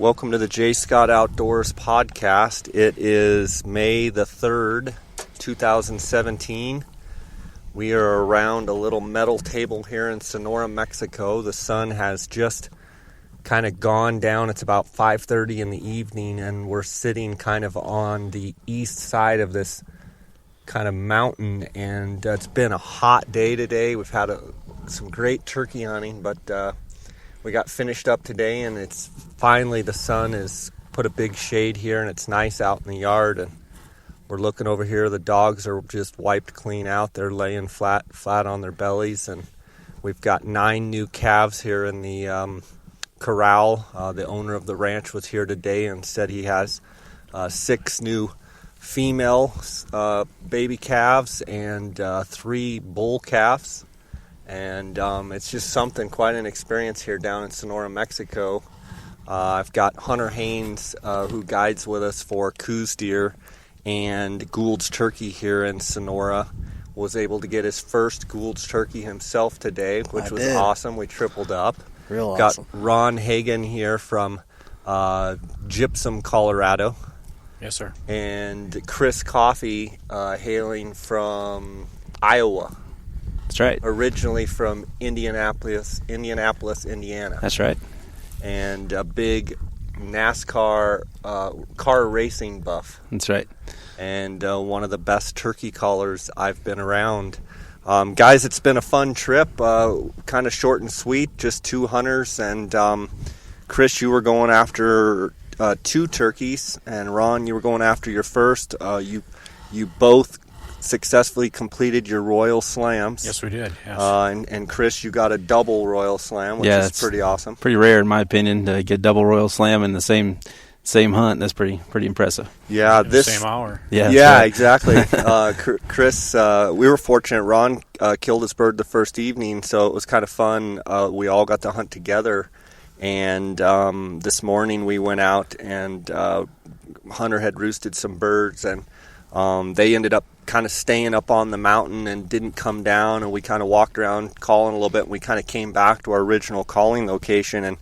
Welcome to the J. Scott Outdoors podcast. It is May the 3rd, 2017. We are around a little metal table here in Sonora, Mexico. The sun has just kind of gone down. It's about 5:30 in the evening, and we're sitting kind of on the east side of this kind of mountain, and it's been a hot day today. We've had some great turkey hunting, but we got finished up today, and it's finally the sun has put a big shade here, and it's nice out in the yard. And we're looking over here. The dogs are just wiped clean out. They're laying flat on their bellies, and we've got 9 new calves here in the corral. The owner of the ranch was here today and said he has 6 new female baby calves and 3 bull calves. And it's just something, quite an experience here down in Sonora, Mexico. I've got Hunter Haynes, who guides with us for Coos deer and Goulds turkey here in Sonora. Was able to get his first Goulds turkey himself today, which was awesome. We tripled up. Real got awesome. Ron Hagen here from Gypsum, Colorado. Yes, sir. And Chris Coffey, hailing from Iowa. That's right. Originally from Indianapolis, Indiana. That's right. And a big NASCAR car racing buff. That's right. And one of the best turkey callers I've been around. Guys, it's been a fun trip, kind of short and sweet, just 2 hunters. And Chris, you were going after 2 turkeys, and Ron, you were going after your first. You both successfully completed your Royal Slams. Yes, we did. Yes. And Chris, you got a double Royal Slam, which is pretty awesome. Pretty rare, in my opinion, to get double Royal Slam in the same hunt. That's pretty impressive. Yeah, the same hour. Yeah, right. Exactly. Chris, we were fortunate. Ron killed his bird the first evening, so it was kind of fun. We all got to hunt together, and this morning we went out, and Hunter had roosted some birds, and they ended up kind of staying up on the mountain and didn't come down, and we kind of walked around calling a little bit, and we kind of came back to our original calling location. And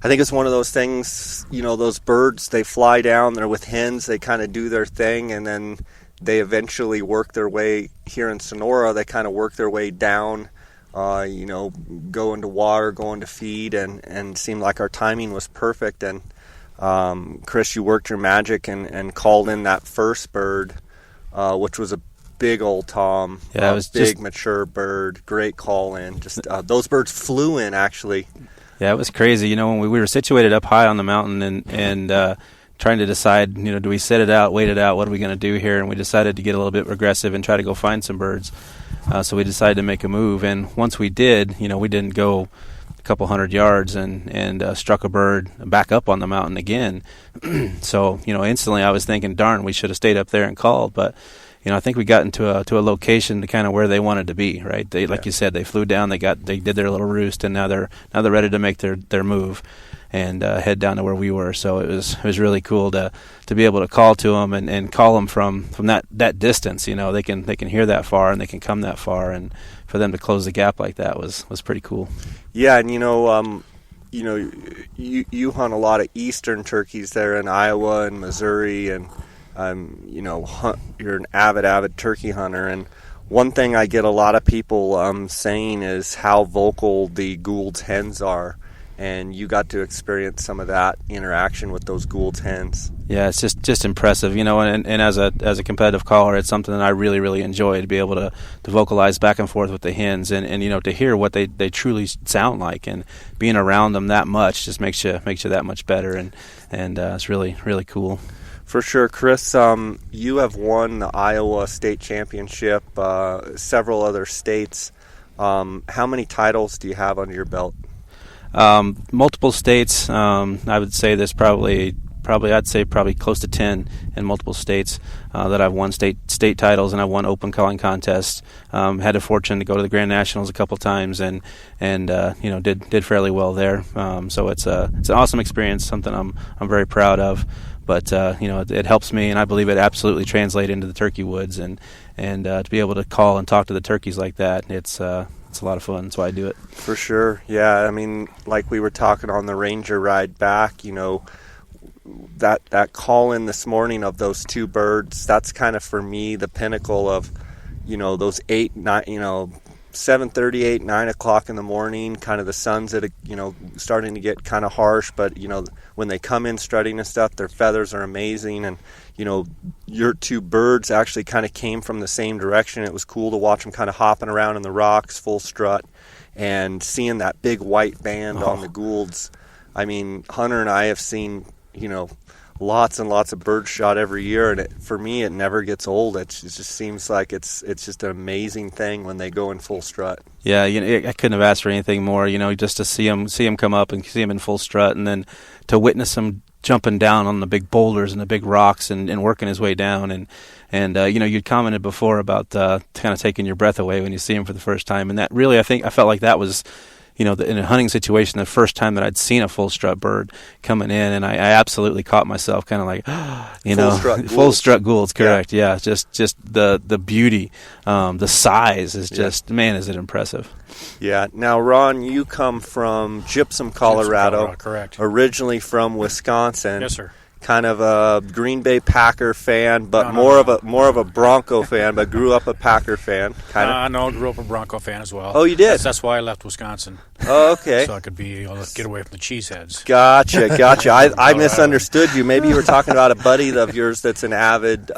I think it's one of those things, those birds, they fly down, they're with hens, they kind of do their thing, and then they eventually work their way here in Sonora. They kind of work their way down, go into water, go into feed, and seemed like our timing was perfect. And Chris, you worked your magic and called in that first bird, which was a big old tom. Yeah, it was big, mature bird. Great call in. Just those birds flew in, actually. Yeah, it was crazy. When we were situated up high on the mountain and trying to decide, do we set it out, wait it out, what are we going to do here? And we decided to get a little bit aggressive and try to go find some birds. So we decided to make a move. And once we did, we didn't go a couple hundred yards and struck a bird back up on the mountain again. So, instantly I was thinking, darn, we should have stayed up there and called. But, I think we got into a location to kind of where they wanted to be, right? They, like you said, they flew down, they did their little roost, and now they're ready to make their move and head down to where we were. So it was really cool to be able to call to them and call them from that distance. They can hear that far and they can come that far, and for them to close the gap like that was pretty cool. Yeah, and you hunt a lot of eastern turkeys there in Iowa and Missouri, and you're an avid turkey hunter. And one thing I get a lot of people saying is how vocal the Goulds hens are, and you got to experience some of that interaction with those Goulds hens. Yeah, it's just impressive, and as a competitive caller, it's something that I really, really enjoy, to be able to vocalize back and forth with the hens and to hear what they truly sound like, and being around them that much just makes you that much better, and it's really, really cool. For sure. Chris, you have won the Iowa State Championship, several other states. How many titles do you have under your belt? Multiple states. I would say there's probably close to 10 in multiple states that I've won state titles, and I've won open calling contests. Had the fortune to go to the Grand Nationals a couple times, and did fairly well there. So it's an awesome experience, something I'm very proud of. But it helps me, and I believe it absolutely translates into the turkey woods, and to be able to call and talk to the turkeys like that, it's It's a lot of fun. That's why I do it. For sure. Yeah, I mean, like we were talking on the Ranger ride back, that call in this morning of those two birds, that's kind of for me the pinnacle of, those 8, 9, 7:30, 8, 9 o'clock in the morning, kind of the sun's at starting to get kind of harsh, but when they come in strutting and stuff, their feathers are amazing. And your two birds actually kind of came from the same direction. It was cool to watch them kind of hopping around in the rocks, full strut, and seeing that big white band on the Goulds. I mean, Hunter and I have seen lots and lots of birds shot every year, and for me it never gets old. It just seems like it's just an amazing thing when they go in full strut. Yeah, I couldn't have asked for anything more. Just to see him come up and see him in full strut, and then to witness him jumping down on the big boulders and the big rocks and working his way down. And you'd commented before about kind of taking your breath away when you see him for the first time, and that really I felt like that was, in a hunting situation, the first time that I'd seen a full strut bird coming in, and I absolutely caught myself kind of like, full strut Goulds, correct? Yeah, just the beauty, the size is just, man, is it impressive. Yeah. Now, Ron, you come from Gypsum, Colorado. Correct. Originally from Wisconsin. Yes, sir. Kind of a Green Bay Packer fan, but more of a Bronco fan, but grew up a Packer fan. No, grew up a Bronco fan as well. Oh, you did? That's why I left Wisconsin. Oh, okay. So I could get away from the cheeseheads. Gotcha. I misunderstood you. Maybe you were talking about a buddy of yours that's an avid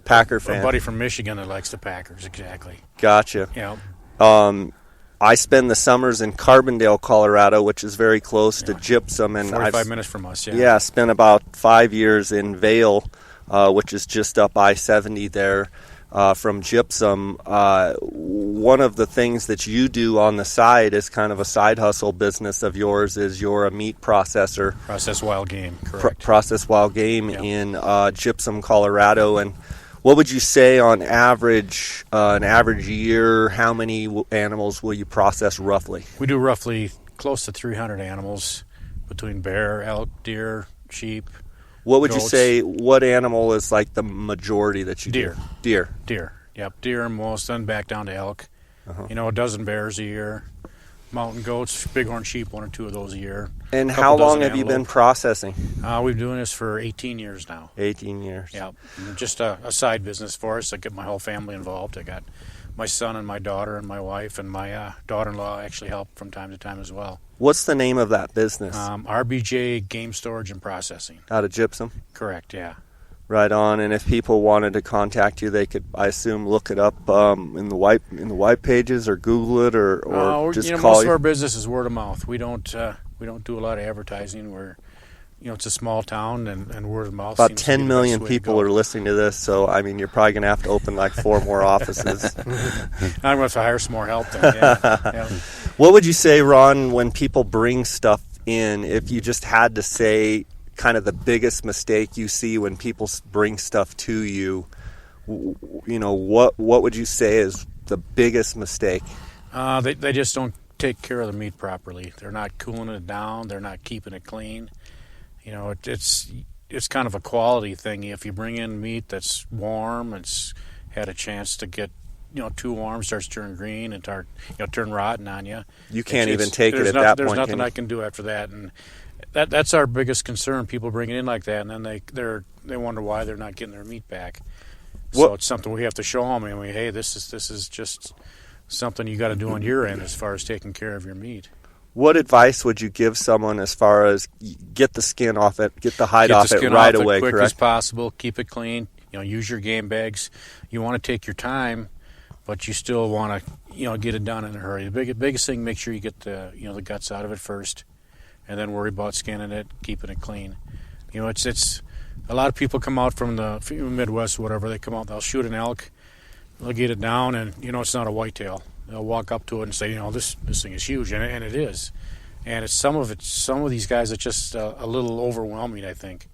Packer fan. A buddy from Michigan that likes the Packers, exactly. Gotcha. Yeah. I spend the summers in Carbondale, Colorado, which is very close to Gypsum, and 45 minutes from us. Yeah, spent about 5 years in Vail, which is just up I-70 there from Gypsum. One of the things that you do on the side is kind of a side hustle business of yours. Is you're a meat processor. Process wild game, correct. Process wild game in Gypsum, Colorado, and what would you say on average, an average year, how many animals will you process roughly? We do roughly close to 300 animals between bear, elk, deer, sheep. What would goats. you say, what animal is like the majority that you do? Deer. Yep, deer and most, then back down to elk. A dozen bears a year. Mountain goats, bighorn sheep, 1 or 2 of those a year. And how long have you been processing? We've been doing this for 18 years now. 18 years. Yeah, just a side business for us. I get my whole family involved. I got my son and my daughter and my wife, and my daughter-in-law actually help from time to time as well. What's the name of that business? RBJ Game Storage and Processing. Out of Gypsum? Correct, yeah. Right on. And if people wanted to contact you, they could, I assume, look it up in the white pages or Google it or just call you. Most of our business is word of mouth. We don't do a lot of advertising. We're it's a small town, and word of mouth. About 10 million people are listening to this, so I mean, you're probably going to have to open like 4 more offices. I'm going to have to hire some more help then. Yeah. What would you say, Ron, when people bring stuff in? If you just had to say, kind of the biggest mistake you see when people bring stuff to you, what would you say is the biggest mistake? They just don't take care of the meat properly. They're not cooling it down. They're not keeping it clean. It's kind of a quality thing. If you bring in meat that's warm, it's had a chance to get too warm, starts turning green and turn rotten on you. You can't even take it at that point. There's nothing I can do after that, and that's our biggest concern. People bring it in like that, and then they wonder why they're not getting their meat back. So it's something we have to show them. And hey, this is just something you got to do on your end as far as taking care of your meat. What advice would you give someone as far as get the skin off it, get the hide off it right away? Quick correct? As possible. Keep it clean. Use your game bags. You want to take your time, but you still want to get it done in a hurry. The biggest thing, make sure you get the guts out of it first, and then worry about skinning it, keeping it clean. It's a lot of people come out from the Midwest, whatever. They come out, they'll shoot an elk, they'll get it down, and it's not a whitetail. They'll walk up to it and say, this thing is huge, and it is. And it's some of these guys are just a little overwhelming, I think.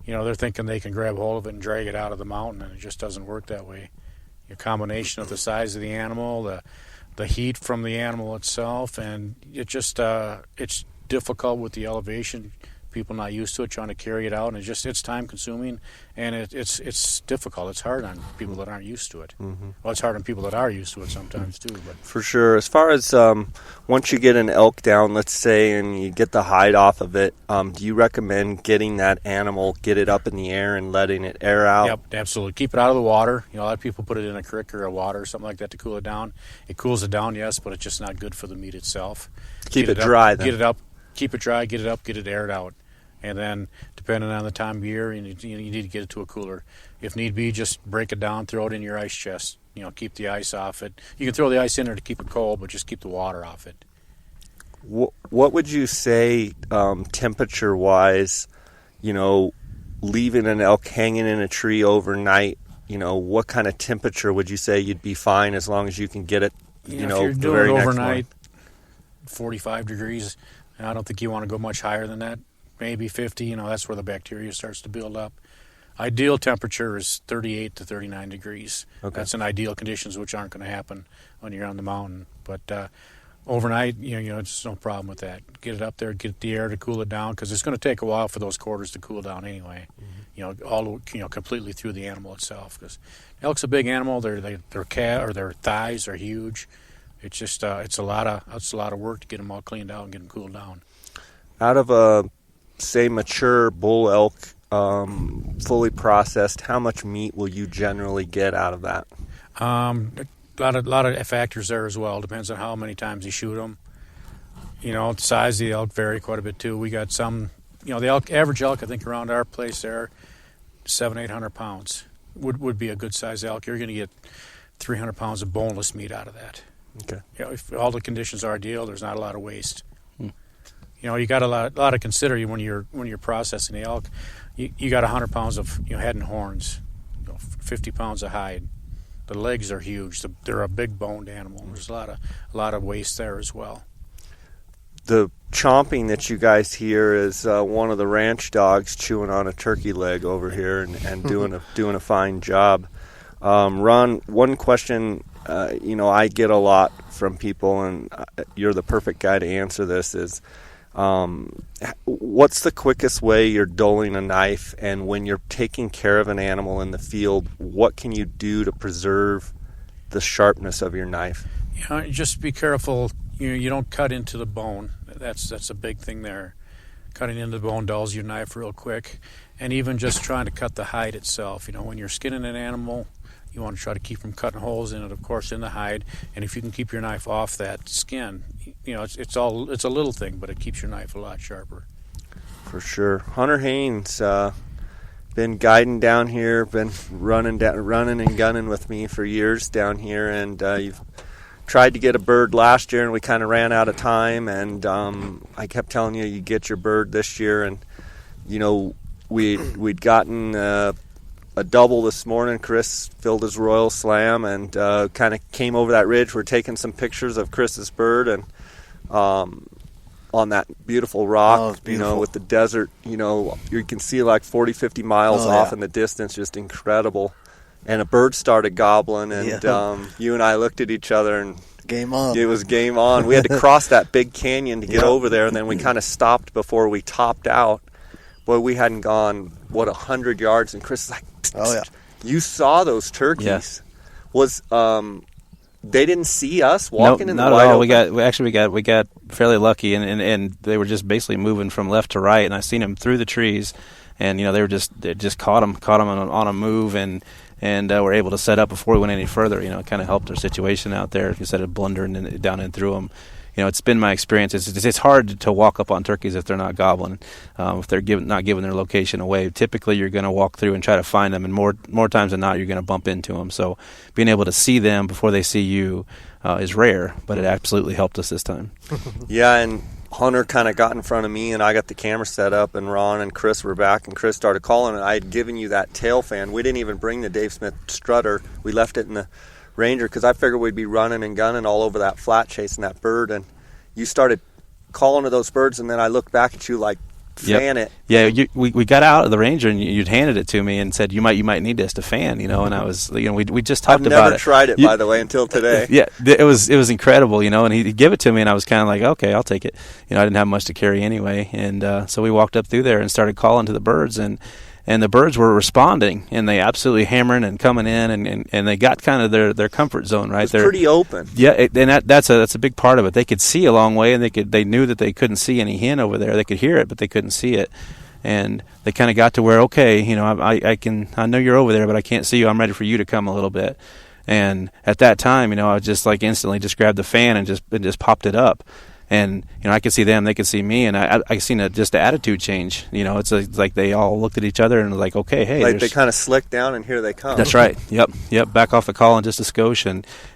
They're thinking they can grab hold of it and drag it out of the mountain, and it just doesn't work that way. Your combination of the size of the animal, the heat from the animal itself, and it just it's difficult with the elevation people not used to it, trying to carry it out, and it's time consuming, and it's difficult. It's hard on people that aren't used to it. Mm-hmm. Well, it's hard on people that are used to it sometimes too. But For sure. As far as once you get an elk down, let's say, and you get the hide off of it, do you recommend getting that animal, get it up in the air and letting it air out? Yep, absolutely. Keep it out of the water. A lot of people put it in a creek or a water or something like that to cool it down. It cools it down, yes, but it's just not good for the meat itself. Keep it dry then. Get it up, keep it dry, get it up, get it aired out. And then, depending on the time of year, you need to get it to a cooler. If need be, just break it down, throw it in your ice chest. Keep the ice off it. You can throw the ice in there to keep it cold, but just keep the water off it. What would you say, temperature-wise, leaving an elk hanging in a tree overnight, what kind of temperature would you say you'd be fine as long as you can get it, if you're the doing very it next overnight, morning? 45 degrees, and I don't think you want to go much higher than that. Maybe 50, that's where the bacteria starts to build up. Ideal temperature is 38 to 39 degrees. Okay. That's in ideal conditions, which aren't going to happen when you're on the mountain. But overnight, it's no problem with that. Get it up there, get the air to cool it down, because it's going to take a while for those quarters to cool down anyway. Mm-hmm. Completely through the animal itself. Because elk's a big animal. Their thighs are huge. It's just it's a lot of work to get them all cleaned out and get them cooled down. Out of a, say, mature bull elk, fully processed, how much meat will you generally get out of that? A lot of factors there as well. Depends on how many times you shoot them. The size of the elk vary quite a bit too. We got some, the average elk, I think around our place there, 700-800 pounds would be a good size elk. You're going to get 300 pounds of boneless meat out of that. Okay. If all the conditions are ideal, there's not a lot of waste. You got a lot to consider when you're processing the elk. You got 100 pounds of head and horns, 50 pounds of hide. The legs are huge. They're a big boned animal. There's a lot of waste there as well. The chomping that you guys hear is one of the ranch dogs chewing on a turkey leg over here and doing a fine job. Ron, one question I get a lot from people, and you're the perfect guy to answer this, is what's the quickest way you're dulling a knife, and when you're taking care of an animal in the field, what can you do to preserve the sharpness of your knife? Just be careful. You don't cut into the bone. That's a big thing there. Cutting into the bone dulls your knife real quick, and even just trying to cut the hide itself. When you're skinning an animal, you want to try to keep from cutting holes in it, of course, in the hide. And if you can keep your knife off that skin, it's a little thing, but it keeps your knife a lot sharper. For sure. Hunter Haynes, been guiding down here, been running and gunning with me for years down here, and you've tried to get a bird last year, and we kind of ran out of time. And I kept telling you get your bird this year, and we'd gotten a double this morning. Chris filled his Royal Slam and kind of came over that ridge. We're taking some pictures of Chris's bird, and on that beautiful rock, with the desert, you can see like 40, 50 miles off in the distance, just incredible. And a bird started gobbling, and you and I looked at each other, and game on. It was game on. We had to cross that big canyon to get over there, and then we kind of stopped before we topped out. Boy, we hadn't gone, 100 yards, and Chris is like, oh yeah, you saw those turkeys. Yes. Was they didn't see us walking in the not wide at all. open? We got fairly lucky, and they were just basically moving from left to right, and I seen them through the trees, and they just caught them on a move, and were able to set up before we went any further. It kind of helped our situation out there instead of blundering down and through them. It's been my experience. It's hard to walk up on turkeys if they're not gobbling, if they're not giving their location away. Typically, you're going to walk through and try to find them, and more times than not, you're going to bump into them. So being able to see them before they see you is rare, but it absolutely helped us this time. Yeah, and Hunter kind of got in front of me, and I got the camera set up, and Ron and Chris were back, and Chris started calling, and I had given you that tail fan. We didn't even bring the Dave Smith strutter. We left it in the Ranger because I figured we'd be running and gunning all over that flat chasing that bird, and you started calling to those birds, and then I looked back at you like fan it. Yeah, we got out of the Ranger and you'd handed it to me and said you might need this to fan, and I was, we just talked about it. I've never tried it, by the way, until today. Yeah, it was incredible, and he'd give it to me and I was kind of like, okay, I'll take it. I didn't have much to carry anyway, and so we walked up through there and started calling to the birds, and the birds were responding, and they absolutely hammering and coming in, and they got kind of their comfort zone, right? They're pretty open. Yeah, and that's a big part of it. They could see a long way, and they knew that they couldn't see any hen over there. They could hear it, but they couldn't see it. And they kind of got to where, okay, I know you're over there, but I can't see you. I'm ready for you to come a little bit. And at that time, I was just like instantly just grabbed the fan and just popped it up. And I could see them, they could see me, and I seen just the attitude change. It's like they all looked at each other and were like, okay, hey, like they kind of slicked down, and here they come. That's right. Yep. Back off the call in just a skosh,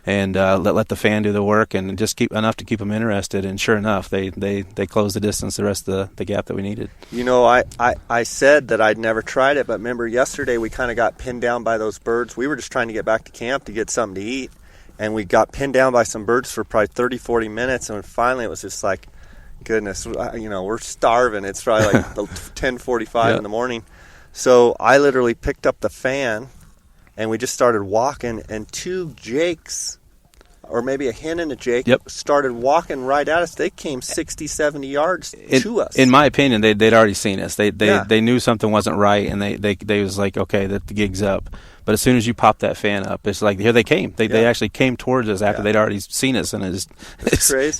and let the fan do the work, and just keep enough to keep them interested. And sure enough, they closed the distance, the rest of the gap that we needed. I said that I'd never tried it, but remember yesterday we kind of got pinned down by those birds. We were just trying to get back to camp to get something to eat. And we got pinned down by some birds for probably 30, 40 minutes. And finally it was just like, goodness, we're starving. It's probably like 10:45 in the morning. So I literally picked up the fan and we just started walking. And two jakes, or maybe a hen and a jake, started walking right at us. They came 60, 70 yards to us. In my opinion, they'd already seen us. They knew something wasn't right, and they was like, okay, the gig's up. But as soon as you pop that fan up, it's like, here they came. They actually came towards us after they'd already seen us, and it's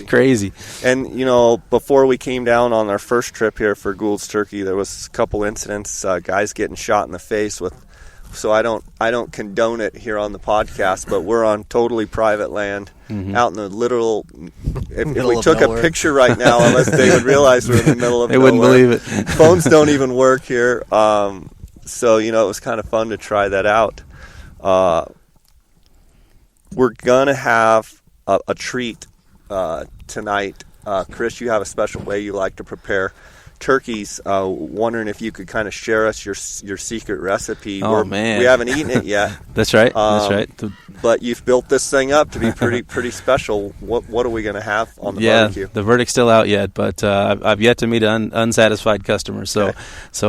crazy. And, before we came down on our first trip here for Goulds Turkey, there was a couple incidents, guys getting shot in the face with, so I don't condone it here on the podcast, but we're on totally private land, out in the literal, if we took a picture right now, unless they would realize we're in the middle of nowhere. They wouldn't believe it. Phones don't even work here. So, it was kind of fun to try that out. We're going to have a treat tonight. Chris, you have a special way you like to prepare turkeys. Wondering if you could kind of share us your secret recipe. Oh, man. We haven't eaten it yet. That's right. That's right. But you've built this thing up to be pretty special. What are we going to have on the barbecue? Yeah, the verdict's still out yet, but I've yet to meet an unsatisfied customer, so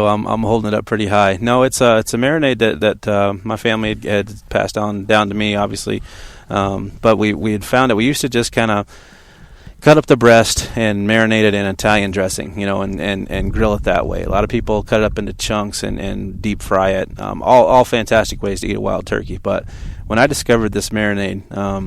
I'm holding it up pretty high. No, it's a marinade that my family had passed down to me, obviously, but we had found that we used to just kind of cut up the breast and marinate it in Italian dressing, and grill it that way. A lot of people cut it up into chunks and deep fry it. All fantastic ways to eat a wild turkey. But when I discovered this marinade,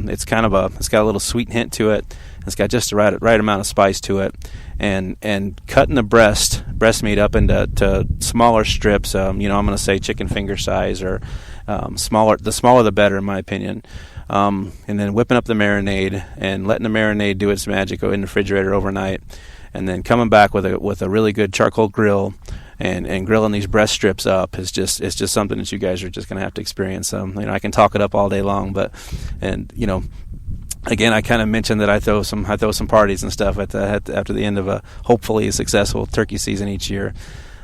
it's got a little sweet hint to it. It's got just the right amount of spice to it, and cutting the breast meat up into smaller strips. I'm going to say chicken finger size or smaller. The smaller the better, in my opinion. And then whipping up the marinade and letting the marinade do its magic, go in the refrigerator overnight, and then coming back with a really good charcoal grill and grilling these breast strips up it's just something that you guys are just going to have to experience. I can talk it up all day long, again, I kind of mentioned that I throw some parties and stuff after the end of a hopefully a successful turkey season each year.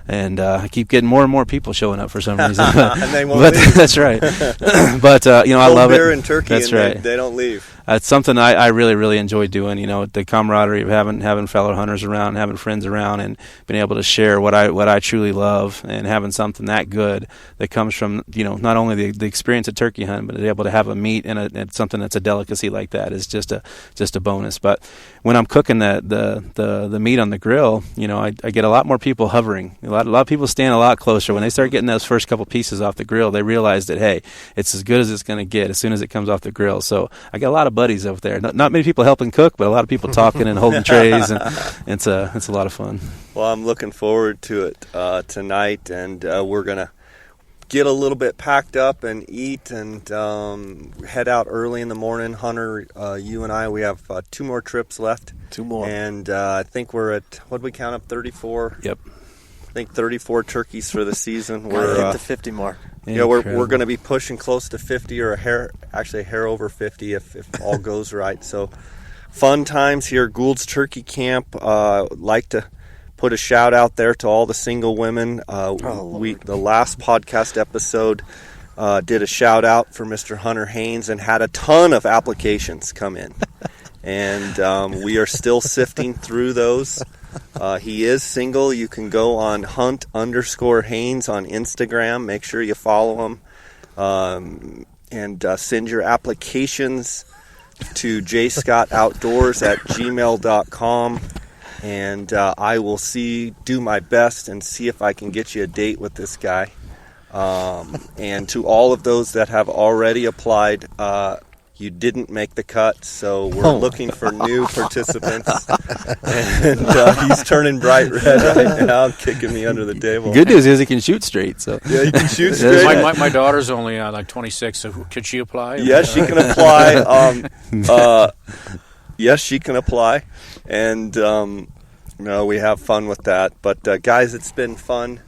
And I keep getting more and more people showing up for some reason. And they won't leave. That's right. But, I love it. Beer in Turkey, that's and right. They don't leave. It's something I really, really enjoy doing, the camaraderie of having fellow hunters around, having friends around, and being able to share what I truly love, and having something that good that comes from, not only the experience of turkey hunting, but to be able to have a meat and something that's a delicacy like that is just a bonus. But when I'm cooking the meat on the grill, I get a lot more people hovering. A lot of people stand a lot closer. When they start getting those first couple pieces off the grill, they realize that, hey, it's as good as it's going to get as soon as it comes off the grill. So I got a lot of buddies over there. Not many people helping cook, but a lot of people talking and holding trays, and it's a lot of fun. Well, I'm looking forward to it tonight, and we're gonna get a little bit packed up and eat and head out early in the morning. Hunter, you and I, we have 2 more trips left. 2 more, and I think we're at, what did we count up, 34? Yep. I think 34 turkeys for the season. We're hit the 50 mark. We're going to be pushing close to 50, or a hair over 50 if all goes right. So fun times here, Goulds Turkey Camp. Like to put a shout out there to all the single women. The last podcast episode did a shout out for Mr. Hunter Haynes and had a ton of applications come in. And we are still sifting through those. He is single. You can go on Hunt_Haynes on Instagram. Make sure you follow him. And send your applications to jscottoutdoors@gmail.com. And I will do my best and see if I can get you a date with this guy. And to all of those that have already applied, you didn't make the cut, so we're looking for new participants. And he's turning bright red right now, kicking me under the table. Good news is he can shoot straight. So yeah, he can shoot straight. My daughter's only like 26, so could she apply? Yes, she can apply. Yes, she can apply. And we have fun with that. But guys, it's been fun.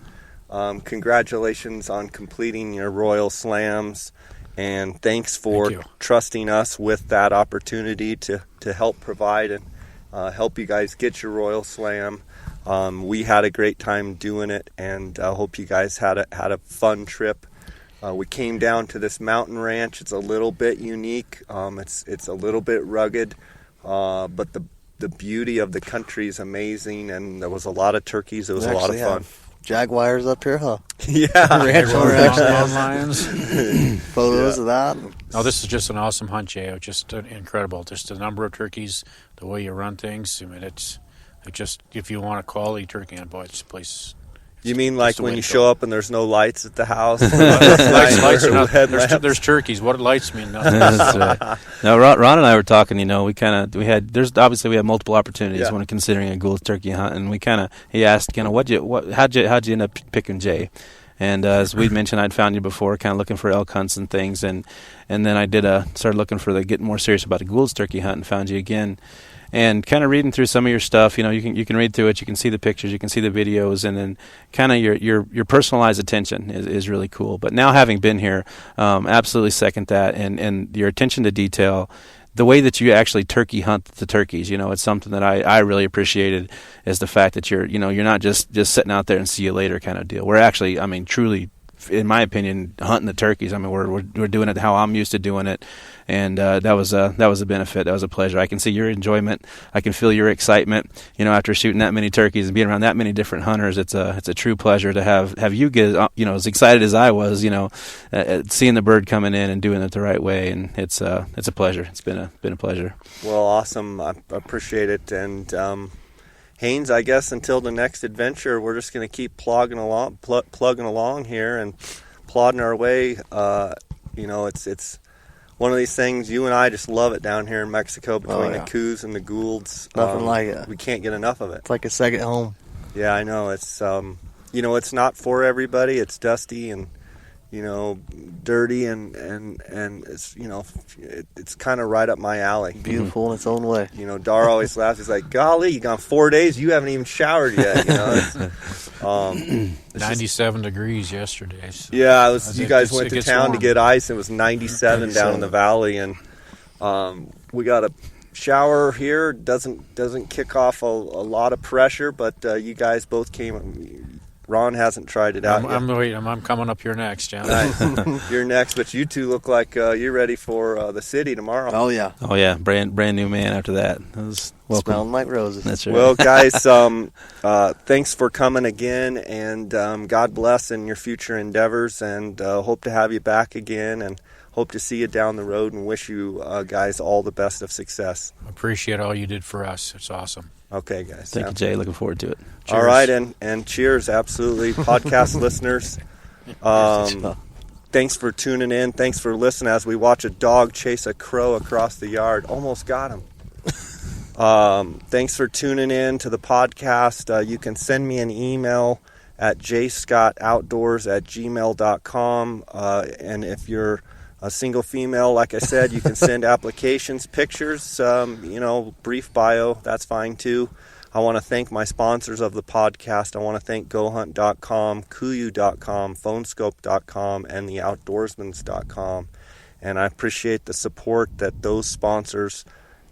Congratulations on completing your Royal Slams. And thanks for trusting us with that opportunity to help provide and help you guys get your Royal Slam. We had a great time doing it, and I hope you guys had a fun trip. We came down to this mountain ranch. It's a little bit unique. It's a little bit rugged, but the beauty of the country is amazing, and there was a lot of turkeys. It was a lot of fun. Jaguars up here, huh? Yeah. Mountain lions. Photos of that. Oh, this is just an awesome hunt, Jay. Just incredible. Just the number of turkeys, the way you run things. I mean, it's just, if you want a quality turkey on board, this place. You mean like when you show up and there's no lights at the house? Lights are not, there's turkeys. What lights mean? Nothing. Now, Ron and I were talking. We obviously we had multiple opportunities when considering a Goulds turkey hunt, and he asked, how'd you end up picking Jay? And as we mentioned, I'd found you before, kind of looking for elk hunts and things, and then I started looking for getting more serious about the Goulds turkey hunt, and found you again. And kind of reading through some of your stuff, you can read through it, you can see the pictures, you can see the videos, and then kind of your personalized attention is really cool. But now having been here, absolutely second that, and your attention to detail, the way that you actually turkey hunt the turkeys, it's something that I really appreciated, is the fact that you're not just sitting out there and see you later kind of deal. We're actually, truly, in my opinion, hunting the turkeys. We're doing it how I'm used to doing it, and that was a benefit. That was a pleasure. I can see your enjoyment. I can feel your excitement. After shooting that many turkeys and being around that many different hunters, it's a true pleasure to have you get as excited as I was. Seeing the bird coming in and doing it the right way, and it's a pleasure. It's been a pleasure. Well, awesome. I appreciate it, and. Haynes, I guess until the next adventure, we're just going to keep plugging along here and plodding our way. It's one of these things. You and I just love it down here in Mexico between the Coups and the Goulds. Nothing like it. We can't get enough of it. It's like a second home. Yeah, I know. It's it's not for everybody. It's dusty and dirty and it's it's kind of right up my alley. Beautiful in its own way. Dar always laughs. He's like, "Golly, you gone 4 days? You haven't even showered yet." 97 degrees yesterday. So yeah, you guys went to town warm. To get ice. It was 97 down in the valley, and we got a shower here. Doesn't kick off a lot of pressure, but you guys both came. Ron hasn't tried it out yet. I'm coming up here next, John. Nice. You're next, but you two look like you're ready for the city tomorrow. Oh yeah, brand new man after that. Smelling like roses. That's right. Well, guys, thanks for coming again, and God bless in your future endeavors, and hope to have you back again, and hope to see you down the road, and wish you guys all the best of success. Appreciate all you did for us. It's awesome. Okay, guys. Thank you, Jay. Looking forward to it. Cheers. All right, and cheers, absolutely. Podcast listeners, thanks for tuning in. Thanks for listening as we watch a dog chase a crow across the yard. Almost got him. Thanks for tuning in to the podcast. You can send me an email at jscottoutdoors@gmail.com. And if you're a single female, like I said, you can send applications, pictures, brief bio. That's fine too. I want to thank my sponsors of the podcast. I want to thank GoHunt.com, Kuiu.com, Phonescope.com, and TheOutdoorsmans.com. And I appreciate the support that those sponsors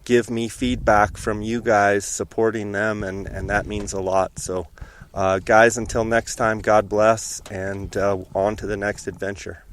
give me, feedback from you guys supporting them, and that means a lot. So, guys, until next time, God bless, and on to the next adventure.